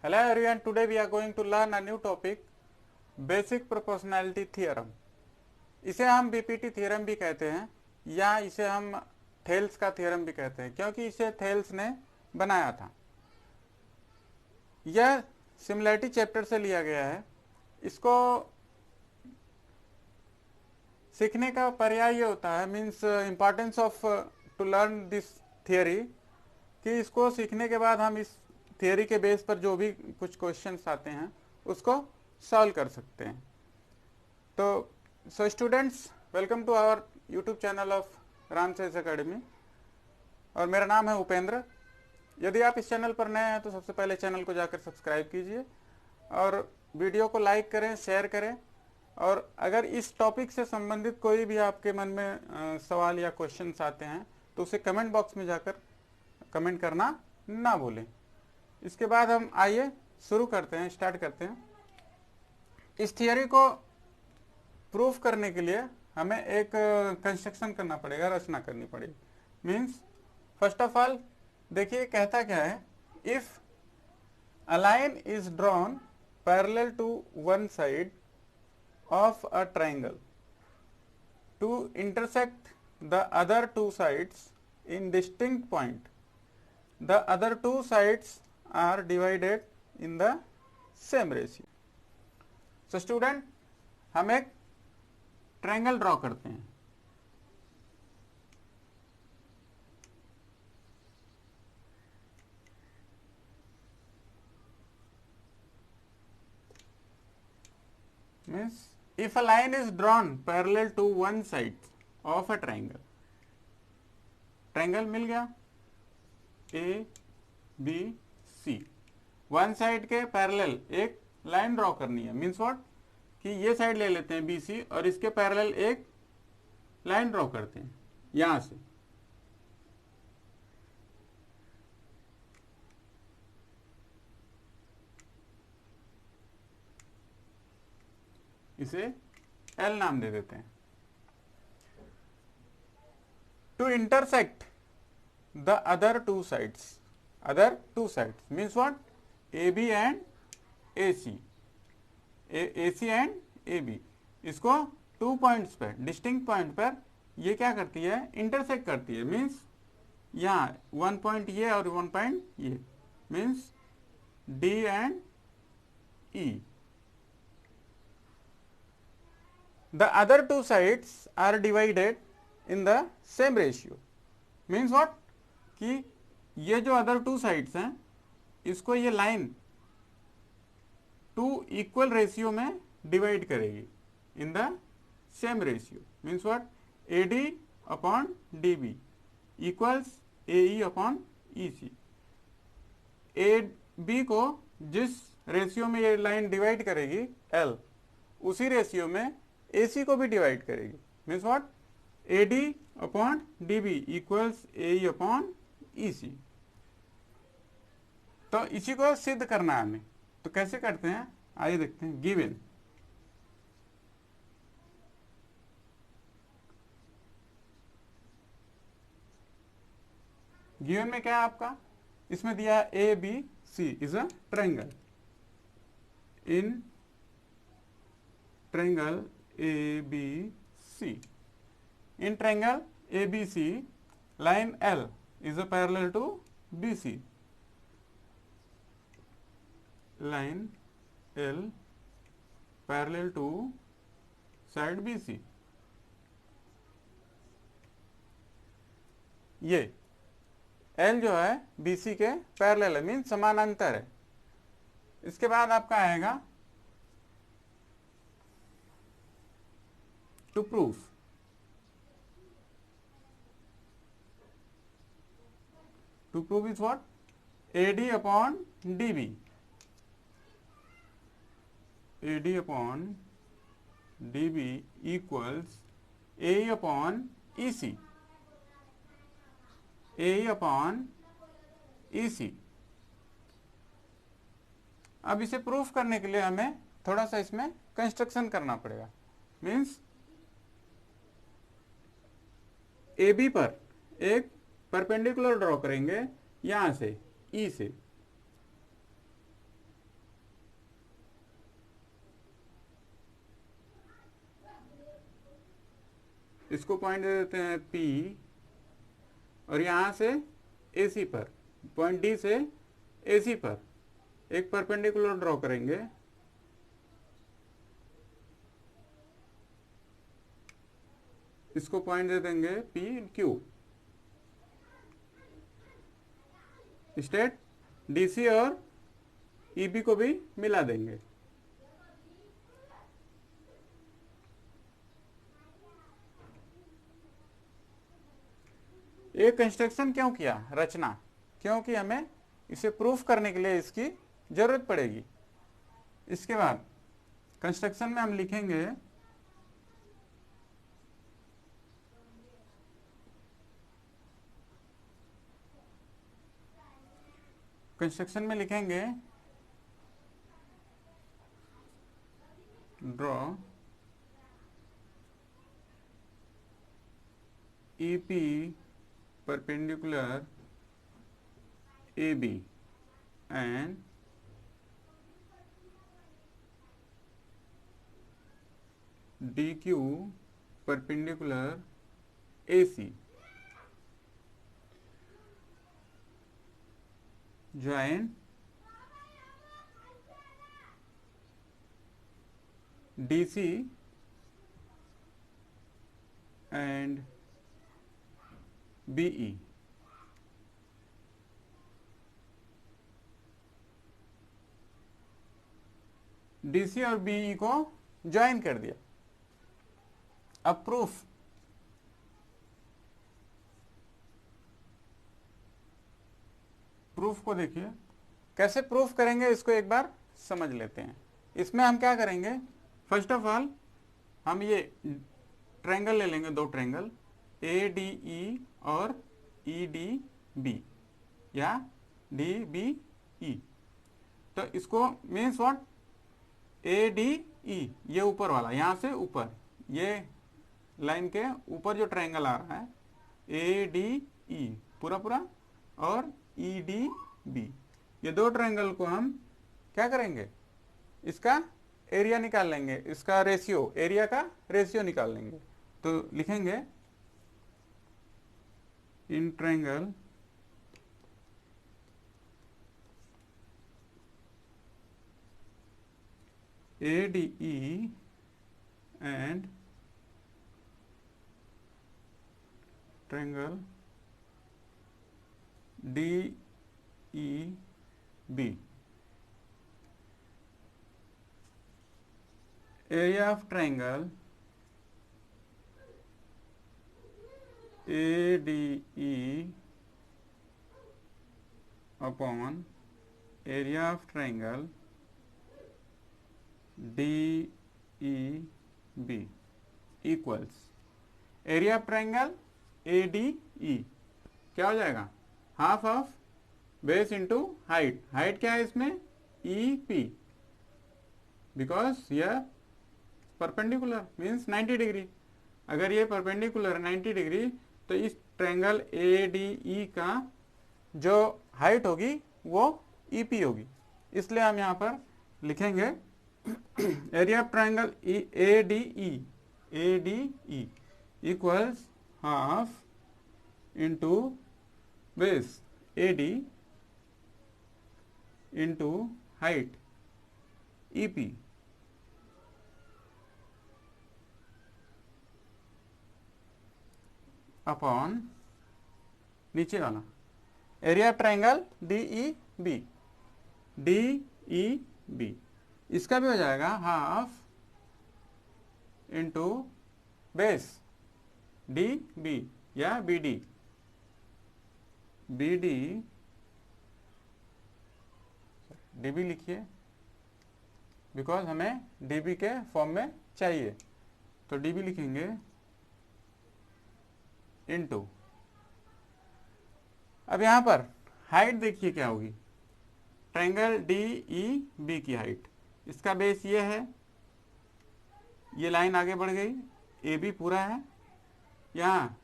Hello everyone, today we are going to learn a new topic, Basic Proportionality Theorem. इसे हम BPT theorem भी कहते हैं या इसे हम थेल्स का थ्योरम भी कहते हैं क्योंकि इसे थेल्स ने बनाया था। यह सिमिलरिटी चैप्टर से लिया गया है। इसको सीखने का पर्याय ये होता है, means importance of to learn this theory, कि इसको सीखने के बाद हम इस थियरी के बेस पर जो भी कुछ क्वेश्चंस आते हैं उसको सॉल्व कर सकते हैं। तो so students, welcome to our YouTube channel of Ramches academy और मेरा नाम है उपेंद्र। यदि आप इस चैनल पर नए हैं तो सबसे पहले चैनल को जाकर सब्सक्राइब कीजिए और वीडियो को लाइक करें, शेयर करें। और अगर इस टॉपिक से संबंधित कोई भी आपके मन में सवाल या क्वेश्चंस आते हैं तो उसे कमेंट बॉक्स में जाकर कमेंट करना ना भूलें। इसके बाद हम आइए शुरू करते हैं, स्टार्ट करते हैं। इस थियरी को प्रूफ करने के लिए हमें एक कंस्ट्रक्शन करना पड़ेगा, रचना करनी पड़ेगी। मीन्स फर्स्ट ऑफ ऑल देखिए कहता क्या है, if a line is drawn parallel to one side of a triangle to intersect the other two sides in distinct point. The other two sides are divided in the same ratio. So student, हम एक triangle draw करते हैं। Means if a line is drawn parallel to one side of a triangle, triangle मिल गया A B C, one side के parallel एक line draw करनी है। मीन्स व्हाट, कि ये साइड ले लेते हैं बी सी और इसके पैरेलल एक लाइन ड्रॉ करते हैं यहां से। इसे एल नाम दे देते हैं। To intersect the other two sides means what, A B and A C, A C and A B, इसको 2 पॉइंट्स पर, डिस्टिंक्ट पॉइंट पर ये क्या करती है, इंटरसेक्ट करती है। मीन्स यहाँ 1 पॉइंट ये और 1 पॉइंट ये, means D and E. The other two sides are divided in the same ratio. Means what, कि ये जो अदर टू साइड्स हैं इसको ये लाइन 2 इक्वल रेशियो में डिवाइड करेगी in the same ratio. Means what, A D upon D B equals A E upon E C. A B को जिस रेशियो में ये लाइन डिवाइड करेगी एल, उसी रेशियो में AC को भी डिवाइड करेगी। Means what, A D upon D B equals A E upon E C. तो इसी को सिद्ध करना है हमें। तो कैसे करते हैं आइए देखते हैं। गिवन में क्या है आपका, इसमें दिया है A B C is a triangle. In triangle ABC. In triangle ABC, line L is a parallel to BC. Line L parallel to side BC. ये L जो है BC के पैरेलल है, मीन समानांतर है। इसके बाद आपका आएगा to prove, is what, AD upon DB, AD upon DB equals AE upon EC, AE upon EC। अब इसे प्रूफ करने के लिए हमें थोड़ा सा इसमें कंस्ट्रक्शन करना पड़ेगा। मीन्स ए बी पर एक परपेंडिकुलर ड्रॉ करेंगे यहां से ई से, इसको पॉइंट दे देते हैं P, और यहां से AC पर, पॉइंट D से AC पर एक परपेंडिकुलर ड्रॉ करेंगे। इसको पॉइंट दे देंगे PQ। स्टेट DC और EB को भी मिला देंगे। ये कंस्ट्रक्शन क्यों किया, रचना, क्योंकि हमें इसे प्रूफ करने के लिए इसकी जरूरत पड़ेगी। इसके बाद कंस्ट्रक्शन में हम लिखेंगे draw EP perpendicular AB and DQ perpendicular AC. Join DC and BE. DC और BE को ज्वाइन कर दिया। अब प्रूफ, प्रूफ को देखिए कैसे प्रूफ करेंगे, इसको एक बार समझ लेते हैं। इसमें हम क्या करेंगे, फर्स्ट ऑफ ऑल हम ये ट्रायंगल ले लेंगे, दो ट्रायंगल ADE और EDB या DBE। तो इसको मीन्स व्हाट, ADE ये ऊपर वाला, यहां से ऊपर ये लाइन के ऊपर जो ट्रायंगल आ रहा है ADE पूरा पूरा और EDB, ये दो ट्रायंगल को हम क्या करेंगे, इसका एरिया निकाल लेंगे, इसका रेशियो, एरिया का रेशियो निकाल लेंगे। तो लिखेंगे in triangle ADE and triangle DEB, area of triangle ADE upon area of triangle DEB equals area of triangle ADE क्या हो जाएगा, half of base into height. Height क्या है इसमें, EP, बिकॉज यह परपेंडिकुलर मीन्स 90 डिग्री। अगर ये perpendicular 90 degree तो इस ट्रायंगल ADE का जो हाइट होगी वो EP होगी। इसलिए हम यहाँ पर लिखेंगे area of triangle ADE equals half into base AD into height EP। Upon नीचे वाला एरिया ऑफ ट्रायंगल DEB, इसका भी हो जाएगा हाफ इंटू बेस DB या BD DB लिखिए बिकॉज हमें DB के फॉर्म में चाहिए, तो DB लिखेंगे इनटू। अब यहां पर हाइट देखिए क्या होगी, ट्रायंगल DEB की हाइट, इसका बेस ये है, ये लाइन आगे बढ़ गई, AB पूरा है, यहाँ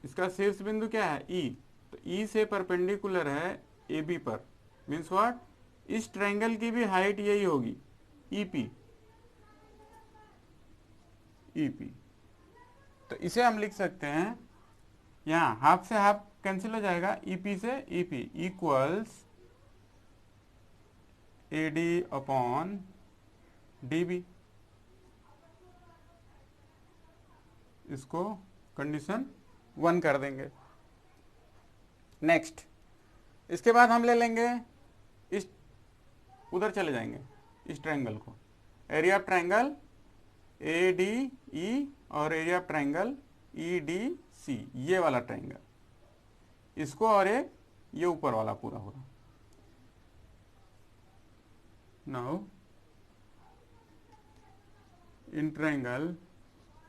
इसका शीर्ष बिंदु क्या है E, तो E से परपेंडिकुलर है AB पर, मीन्स व्हाट, इस ट्रायंगल की भी हाइट यही होगी EP। तो इसे हम लिख सकते हैं, यहाँ हाफ से हाफ कैंसिल हो जाएगा, ईपी से EP equals AD upon DB. इसको कंडीशन 1 कर देंगे। नेक्स्ट, इसके बाद हम ले लेंगे इस, उधर चले जाएंगे इस ट्रायंगल को, area of triangle A D E और area of triangle E D C, ये वाला ट्रायंगल, इसको और एक ये ऊपर वाला पूरा होगा। Now in triangle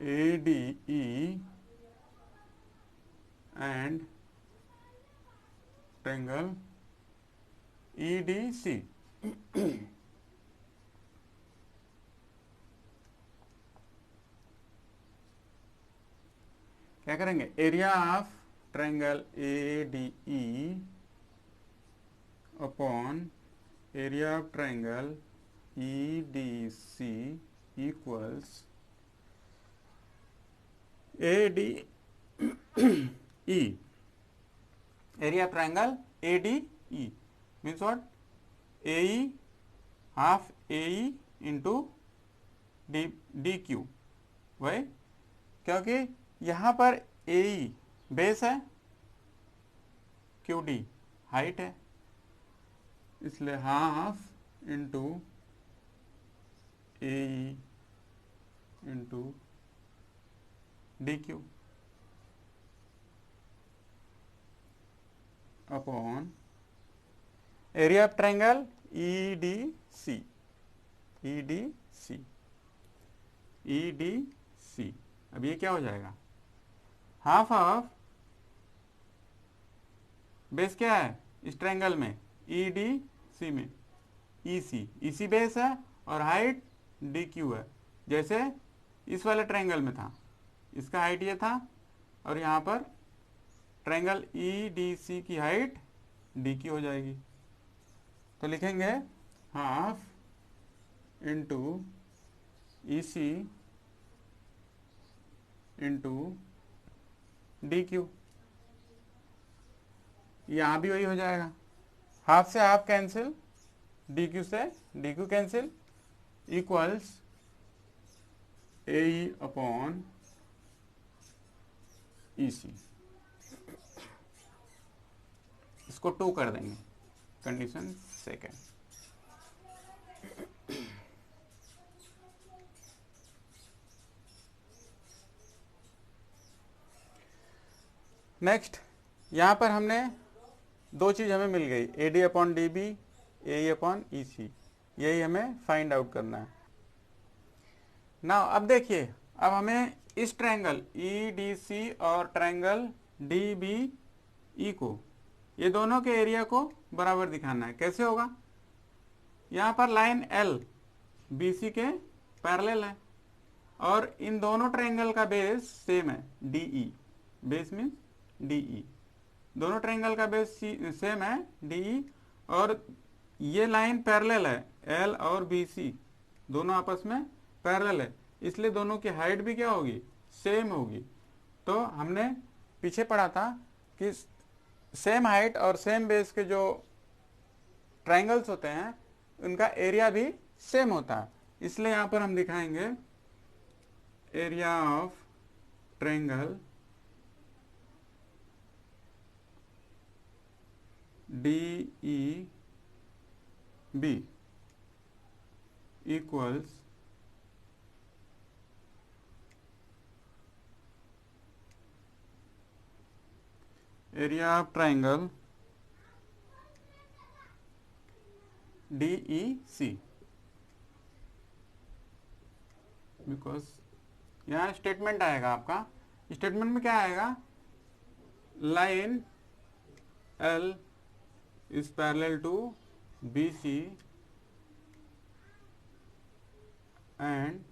A D E and triangle E D C, क्या करेंगे, area of triangle A D E upon area of triangle E D C equals A D E, area of triangle A D E means what, A E half A E into D D Q. वही, क्योंकि यहाँ पर A E base है, Q D height है, इसलिए half into A E into D Q upon area of triangle E D C, E D C, E D C. अब ये क्या हो जाएगा, हाफ ऑफ बेस क्या है इस ट्रायंगल में, ई डी सी में ई सी, ई सी बेस है और हाइट डी क्यू है, जैसे इस वाले ट्रायंगल में था, इसका हाइट ये था और यहाँ पर ट्रायंगल ई डी सी की हाइट डी क्यू हो जाएगी। तो लिखेंगे हाफ इंटू ई सी इंटू डी क्यू, यहाँ भी वही हो जाएगा, हाफ से हाफ कैंसिल, डी क्यू से D Q cancel, equals A E upon E सी। इसको 2 कर देंगे, कंडीशन सेकेंड। नेक्स्ट, यहाँ पर हमने दो चीज हमें मिल गई, A D upon D B, A E upon E C, यही हमें फाइंड आउट करना है ना। अब देखिए, अब हमें इस ट्रायंगल ई डी सी और ट्रायंगल डी बी ई को, ये दोनों के एरिया को बराबर दिखाना है। कैसे होगा, यहाँ पर लाइन एल बी सी के पैरेलल है और इन दोनों ट्रायंगल का बेस सेम है, D E, base means D E, दोनों ट्रायंगल का बेस सेम है डी ई, और ये लाइन पैरेलल है, एल और बी सी दोनों आपस में पैरेलल है, इसलिए दोनों की हाइट भी क्या होगी, सेम होगी। तो हमने पीछे पढ़ा था कि सेम हाइट और सेम बेस के जो ट्रायंगल्स होते हैं उनका एरिया भी सेम होता है, इसलिए यहां पर हम दिखाएंगे area of triangle D E B equals area of triangle D E C, because यहाँ स्टेटमेंट आएगा आपका, स्टेटमेंट में क्या आएगा, line L is parallel to B C and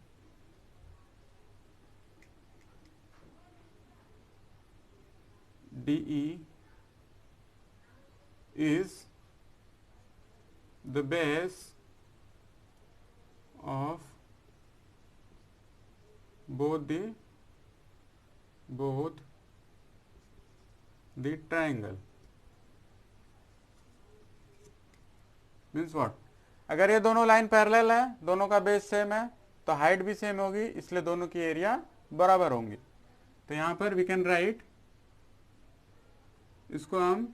DE is the base of both the both the triangle means what, अगर ये दोनों line parallel है, दोनों का बेस सेम है, तो हाइट भी सेम होगी, इसलिए दोनों की एरिया बराबर होंगी। तो यहां पर वी कैन राइट, इसको हम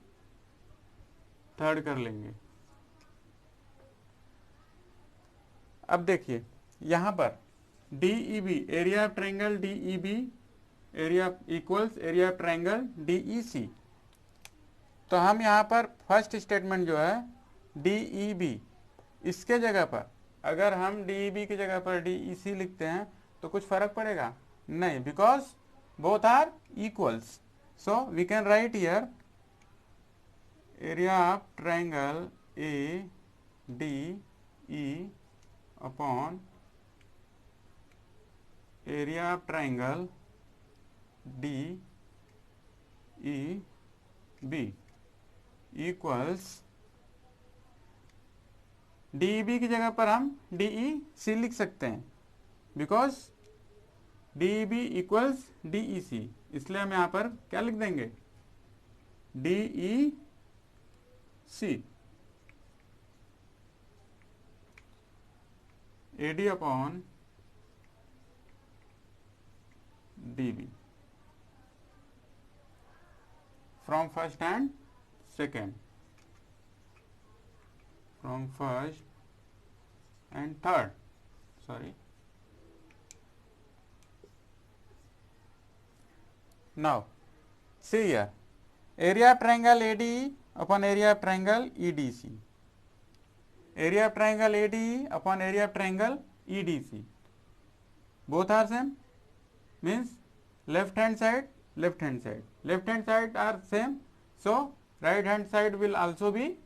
थर्ड कर लेंगे। अब देखिए यहां पर DEB, area of triangle DEB area equals area of triangle DEC। तो हम यहां पर फर्स्ट स्टेटमेंट जो है DEB, इसके जगह पर अगर हम DEB की जगह पर DEC लिखते हैं तो कुछ फर्क पड़ेगा नहीं, because both are equals. So we can write here area of triangle ADE upon area of triangle DEB equals, DEB की जगह पर हम DEC लिख सकते हैं, बिकॉज DEB इक्वल्स DEC, इसलिए हम यहां पर क्या लिख देंगे, DEC AD upon DB from first and second, from first and third, sorry. Now see here, area of triangle ADE upon area of triangle EDC, area of triangle ADE upon area of triangle EDC, both are same, means left hand side are same, so right hand side will also be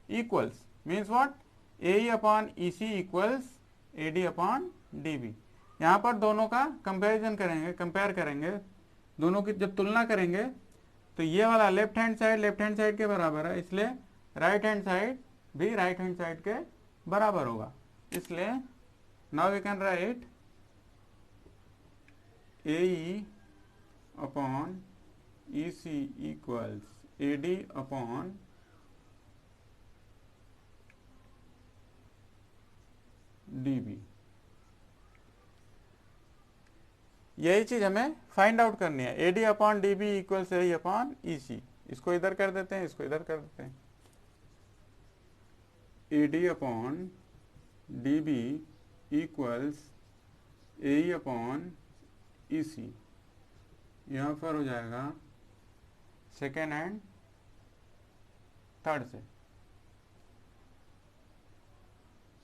equals, means what, AE upon EC equals AD upon DB। यहाँ पर दोनों का comparison करेंगे, compare करेंगे, दोनों की जब तुलना करेंगे तो ये वाला लेफ्ट हैंड साइड के बराबर है, इसलिए राइट हैंड साइड भी राइट हैंड साइड के बराबर होगा। इसलिए now we can write AE upon EC equals AD upon DB। यही चीज हमें फाइंड आउट करनी है, AD upon DB equals AE upon EC। इसको इधर कर देते हैं, इसको इधर कर देते हैं, AD upon DB equals AE upon EC। यहाँ पर हो जाएगा सेकेंड एंड थर्ड से,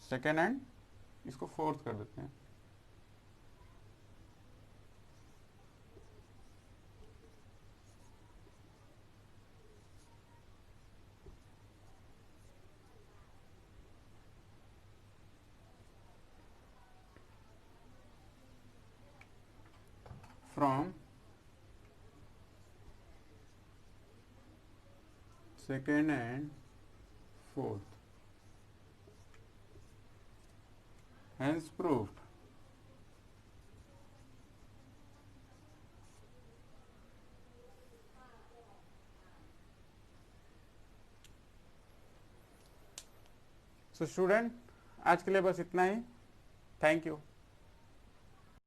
सेकेंड एंड इसको फोर्थ कर देते हैं, from second and fourth, hence proved। So student आज के लिए बस इतना ही, थैंक यू।